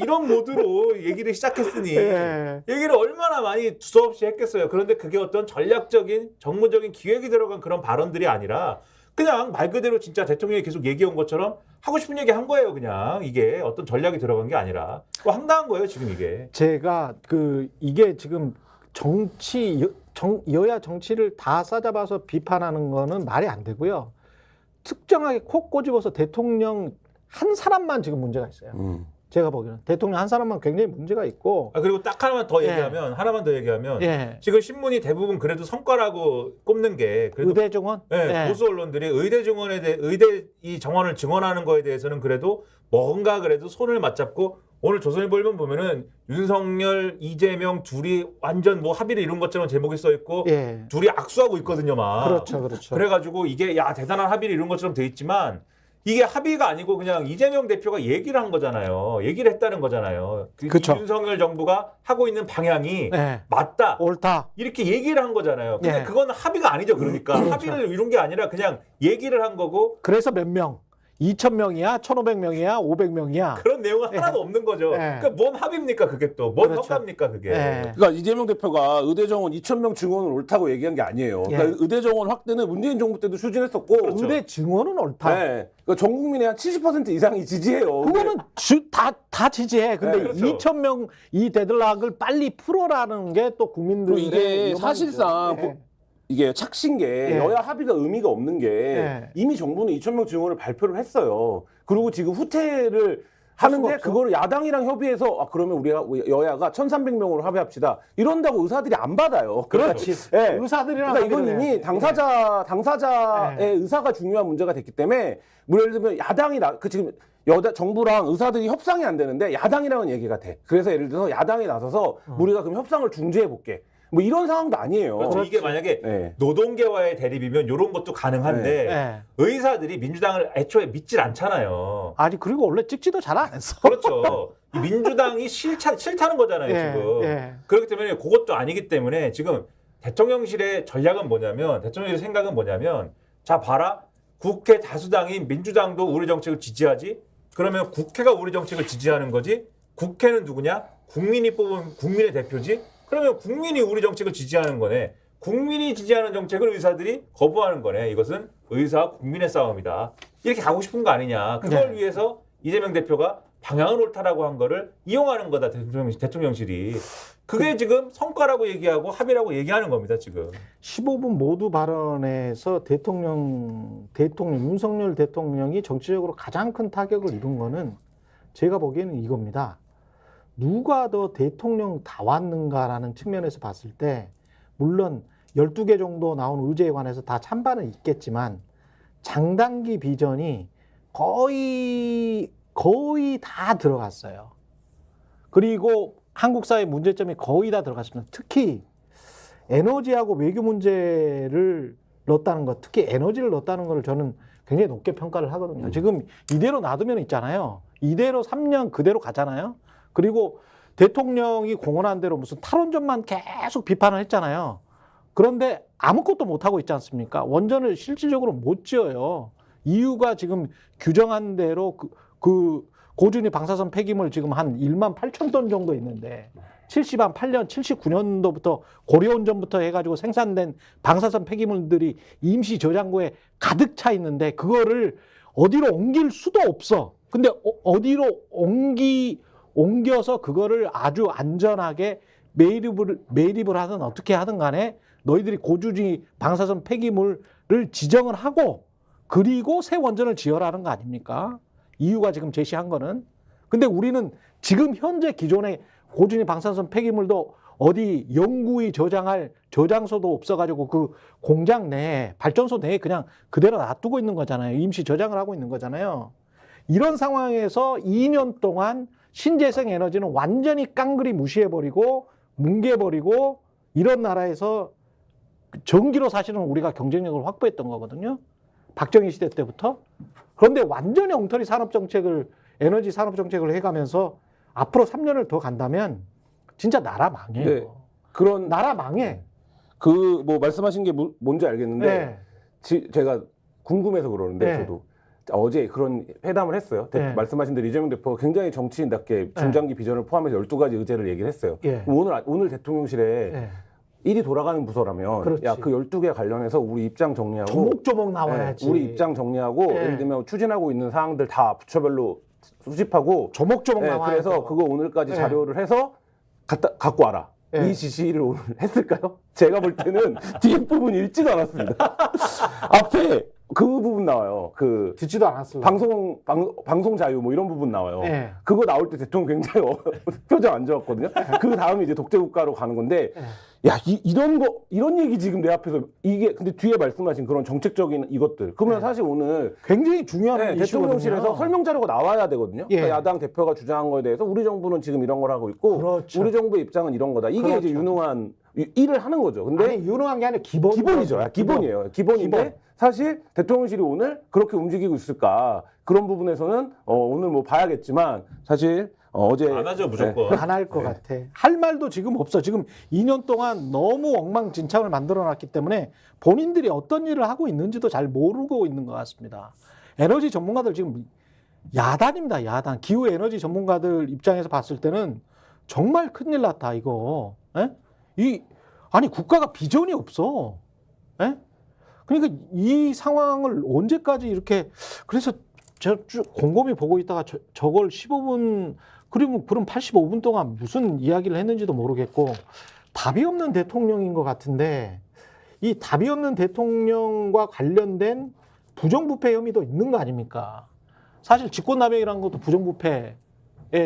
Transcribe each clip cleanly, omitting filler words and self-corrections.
이런 모드로 얘기를 시작했으니 예. 얘기를 얼마나 많이 두서없이 했겠어요. 그런데 그게 어떤 전략적인 정무적인 기획이 들어간 그런 발언들이 아니라 그냥 말 그대로 진짜 대통령이 계속 얘기한 것처럼 하고 싶은 얘기 한 거예요. 그냥 이게 어떤 전략이 들어간 게 아니라 황당한 거예요. 지금 이게. 제가 이게 지금 여야 정치를 다 싸잡아서 비판하는 거는 말이 안 되고요. 특정하게 콕 꼬집어서 대통령 한 사람만 지금 문제가 있어요. 제가 보기에는 대통령 한 사람만 굉장히 문제가 있고. 그리고 딱 하나만 더 예. 얘기하면 하나만 더 얘기하면 예. 지금 신문이 대부분 그래도 성과라고 꼽는 게 그래도 의대 증원? 네, 예. 보수 언론들이 의대 증원에 대해 의대 이 정원을 증원하는 거에 대해서는 그래도 뭔가 그래도 손을 맞잡고 오늘 조선일보를 보면은 윤석열, 이재명 둘이 완전 뭐 합의를 이룬 것처럼 제목이 써 있고 예. 둘이 악수하고 있거든요, 막. 그렇죠, 그렇죠. 그래가지고 이게 야 대단한 합의를 이룬 것처럼 돼 있지만 이게 합의가 아니고 그냥 이재명 대표가 얘기를 한 거잖아요. 얘기를 했다는 거잖아요. 그쵸. 윤석열 정부가 하고 있는 방향이 예. 맞다. 옳다. 이렇게 얘기를 한 거잖아요. 근데 예. 그건 합의가 아니죠. 그러니까 합의를 이룬 게 아니라 그냥 얘기를 한 거고 그래서 몇 명? 2,000명이야? 1,500명이야? 500명이야? 그런 내용은 하나도 없는 거죠. 예. 그러니까 뭔 합의입니까 그게 또? 뭔 그렇죠. 성과입니까 그게? 예. 그러니까 이재명 대표가 의대 정원 2,000명 증원은 옳다고 얘기한 게 아니에요. 그러니까 예. 의대 정원 확대는 문재인 정부 때도 추진했었고, 그렇죠. 의대 증원은 옳다. 네. 그러니까 전 국민의 한 70% 이상이 지지해요. 그거는 다 지지해. 근데 네, 그렇죠. 2,000명 이 데드락을 빨리 풀어라는 게 또 국민들의 그리고 이게 요망이죠. 사실상 예. 이게 착신 게 예. 여야 합의가 의미가 없는 게 예. 이미 정부는 2,000명 증원을 발표를 했어요. 그리고 지금 후퇴를 하는데 없어. 그거를 야당이랑 협의해서 그러면 우리가 여야가 1,300명으로 합의합시다. 이런다고 의사들이 안 받아요. 그렇지. 예. 의사들이랑 그러니까 이건 하기로 이미 해야지. 당사자의 예. 의사가 중요한 문제가 됐기 때문에 뭐 예를 들면 야당이 지금 정부랑 의사들이 협상이 안 되는데 야당이랑은 얘기가 돼. 그래서 예를 들어서 야당이 나서서 우리가 그럼 협상을 중재해 볼게. 뭐 이런 상황도 아니에요. 그렇죠. 이게 만약에 네. 노동계와의 대립이면 이런 것도 가능한데 예. 의사들이 민주당을 애초에 믿질 않잖아요. 아니 그리고 원래 찍지도 잘 안 했어. 그렇죠. 이 민주당이 싫다는 거잖아요, 예, 지금. 예. 그렇기 때문에 그것도 아니기 때문에 지금 대통령실의 전략은 뭐냐면, 대통령실의 생각은 뭐냐면, 자, 봐라. 국회 다수당인 민주당도 우리 정책을 지지하지? 그러면 국회가 우리 정책을 지지하는 거지? 국회는 누구냐? 국민이 뽑은 국민의 대표지? 그러면 국민이 우리 정책을 지지하는 거네. 국민이 지지하는 정책을 의사들이 거부하는 거네. 이것은 의사와 국민의 싸움이다. 이렇게 가고 싶은 거 아니냐. 그걸 네. 위해서 이재명 대표가 방향은 옳다라고 한 거를 이용하는 거다. 대통령실이. 그게 지금 성과라고 얘기하고 합의라고 얘기하는 겁니다. 지금. 15분 모두 발언에서 윤석열 대통령이 정치적으로 가장 큰 타격을 입은 거는 제가 보기에는 이겁니다. 누가 더 대통령 다 왔는가라는 측면에서 봤을 때 물론 12개 정도 나온 의제에 관해서 다 찬반은 있겠지만 장단기 비전이 거의 다 들어갔어요. 그리고 한국 사회 문제점이 거의 다 들어갔습니다. 특히 에너지하고 외교 문제를 넣었다는 것, 특히 에너지를 넣었다는 것을 저는 굉장히 높게 평가를 하거든요. 지금 이대로 놔두면 있잖아요. 이대로 3년 그대로 가잖아요. 그리고 대통령이 공언한 대로 무슨 탈원전만 계속 비판을 했잖아요. 그런데 아무것도 못하고 있지 않습니까? 원전을 실질적으로 못 지어요. 이유가 지금 규정한 대로 그 고준위 방사선 폐기물 지금 한 1만 8천 톤 정도 있는데 78년, 79년도부터 고려온전부터 해가지고 생산된 방사선 폐기물들이 임시 저장고에 가득 차 있는데 그거를 어디로 옮길 수도 없어. 근데 어디로 옮겨서 그거를 아주 안전하게 매립을 하든 어떻게 하든 간에 너희들이 고준위 방사선 폐기물을 지정을 하고 그리고 새 원전을 지어라는 거 아닙니까? 이유가 지금 제시한 거는. 근데 우리는 지금 현재 기존의 고준위 방사선 폐기물도 어디 영구히 저장할 저장소도 없어가지고 그 공장 내에 발전소 내에 그냥 그대로 놔두고 있는 거잖아요. 임시 저장을 하고 있는 거잖아요. 이런 상황에서 2년 동안 신재생 에너지는 완전히 깡그리 무시해버리고 뭉개버리고 이런 나라에서 전기로 사실은 우리가 경쟁력을 확보했던 거거든요. 박정희 시대 때부터. 그런데 완전히 엉터리 산업정책을 에너지 산업정책을 해가면서 앞으로 3년을 더 간다면 진짜 나라 망해요. 네. 그런 나라 망해. 뭐 말씀하신 게 뭔지 알겠는데 네. 제가 궁금해서 그러는데 네. 저도 어제 그런 회담을 했어요. 네. 말씀하신 대로 이재명 대표가 굉장히 정치인답게 중장기 비전을 포함해서 12가지 의제를 얘기를 했어요. 예. 오늘 대통령실에 예. 일이 돌아가는 부서라면 그렇지. 야, 그 12개 관련해서 우리 입장 정리하고 조목조목 나와야지. 네, 우리 입장 정리하고 예. 예를 들면 추진하고 있는 사항들 다 부처별로 수집하고 조목조목 네, 나와야 그래서 돼요. 그거 오늘까지 예. 자료를 해서 갖고 와라. 예. 이 지시를 오늘 했을까요? 제가 볼 때는 뒷부분이 읽지도 않았습니다. 앞에 그 부분 나와요. 그 듣지도 않았어요. 방송 자유 뭐 이런 부분 나와요. 예. 그거 나올 때 대통령 굉장히 표정 안 좋았거든요. 그 다음에 이제 독재 국가로 가는 건데, 야, 이런 얘기 지금 내 앞에서 이게 근데 뒤에 말씀하신 그런 정책적인 이것들. 그러면 사실 오늘 굉장히 중요한 이슈거든요. 대통령실에서 설명 자료가 나와야 되거든요. 예. 그러니까 야당 대표가 주장한 거에 대해서 우리 정부는 지금 이런 걸 하고 있고, 그렇죠. 우리 정부의 입장은 이런 거다. 이게 그렇죠. 이제 유능한 일을 하는 거죠. 근데 아니 유능한 게 아니라 기본이죠. 기본이에요. 기본인데 기본. 사실 대통령실이 오늘 그렇게 움직이고 있을까 그런 부분에서는 오늘 뭐 봐야겠지만 사실 어제 안 하죠, 무조건. 안 할 것 같아. 할 말도 지금 없어. 지금 2년 동안 너무 엉망진창을 만들어놨기 때문에 본인들이 어떤 일을 하고 있는지도 잘 모르고 있는 것 같습니다. 에너지 전문가들 지금 야단입니다. 야단. 기후 에너지 전문가들 입장에서 봤을 때는 정말 큰일 났다 이거. 에? 아니 국가가 비전이 없어. 에? 그러니까 이 상황을 언제까지 이렇게 그래서 제가 쭉 곰곰이 보고 있다가 저걸 15분 그럼 85분 동안 무슨 이야기를 했는지도 모르겠고 답이 없는 대통령인 것 같은데 이 답이 없는 대통령과 관련된 부정부패 혐의도 있는 거 아닙니까? 사실 직권남용이라는 것도 부정부패에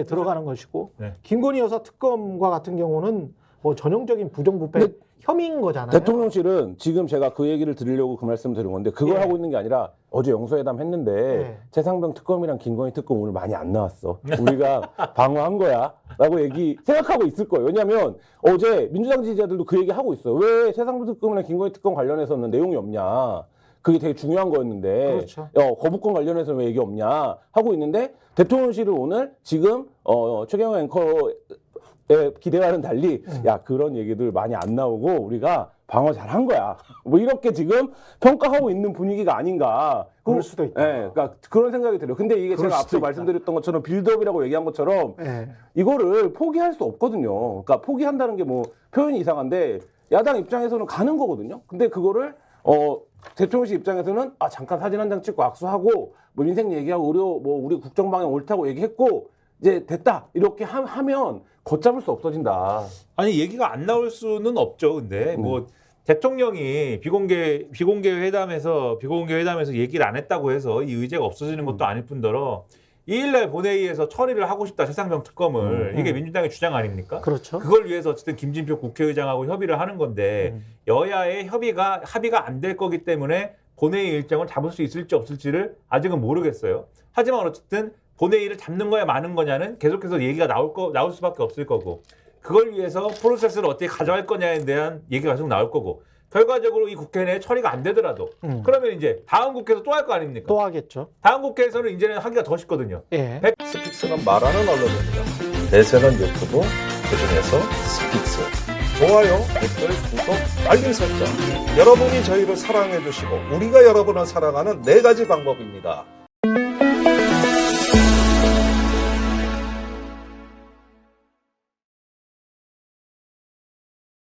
들어가는 것이고 네. 김건희 여사 특검과 같은 경우는 뭐 전형적인 부정부패 근데 혐의인 거잖아요. 대통령실은 지금 제가 그 얘기를 드리려고 그 말씀 드린 건데 그걸 예. 하고 있는 게 아니라 어제 영서회담 했는데 예. 최상병 특검이랑 김건희 특검 오늘 많이 안 나왔어. 우리가 방어한 거야 라고 생각하고 있을 거예요. 왜냐하면 어제 민주당 지지자들도 그 얘기 하고 있어요. 왜 최상병 특검이랑 김건희 특검 관련해서는 내용이 없냐. 그게 되게 중요한 거였는데 그렇죠. 거부권 관련해서 왜 얘기 없냐 하고 있는데 대통령실은 오늘 지금 최경영 앵커의 기대와는 달리 야 그런 얘기들 많이 안 나오고 우리가 방어 잘한 거야 뭐 이렇게 지금 평가하고 있는 분위기가 아닌가. 그럴 수도 있다. 예, 그러니까 그런 생각이 들어요. 근데 이게 그럴 제가 수도 앞서 있다. 말씀드렸던 것처럼 빌드업이라고 얘기한 것처럼 예. 이거를 포기할 수 없거든요. 그러니까 포기한다는 게 뭐 표현이 이상한데 야당 입장에서는 가는 거거든요. 근데 그거를 대통령실 입장에서는 잠깐 사진 한 장 찍고 악수하고 뭐 인생 얘기하고 우리 국정방향 옳다고 얘기했고 이제 됐다 이렇게 하면 걷잡을 수 없어진다. 아니 얘기가 안 나올 수는 없죠. 근데 뭐 대통령이 비공개 회담에서 얘기를 안 했다고 해서 이 의제가 없어지는 것도 아닐 뿐더러 2일날 본회의에서 처리를 하고 싶다 최상병 특검을 이게 민주당의 주장 아닙니까? 그렇죠. 그걸 위해서 어쨌든 김진표 국회의장하고 협의를 하는 건데 여야의 합의가 안 될 거기 때문에 본회의 일정을 잡을 수 있을지 없을지를 아직은 모르겠어요. 하지만 어쨌든 본회의를 잡는 거야 마는 거냐는 계속해서 얘기가 나올 수밖에 없을 거고 그걸 위해서 프로세스를 어떻게 가져갈 거냐에 대한 얘기가 계속 나올 거고 결과적으로 이 국회 내에 처리가 안 되더라도 그러면 이제 다음 국회에서 또 할 거 아닙니까? 또 하겠죠. 다음 국회에서는 이제는 하기가 더 쉽거든요. 예. 스픽스는 말하는 언론입니다. 대세는 유튜브, 그중에서 스픽스. 좋아요, 댓글, 구독, 알림 설정. 여러분이 저희를 사랑해 주시고 우리가 여러분을 사랑하는 4가지 방법입니다.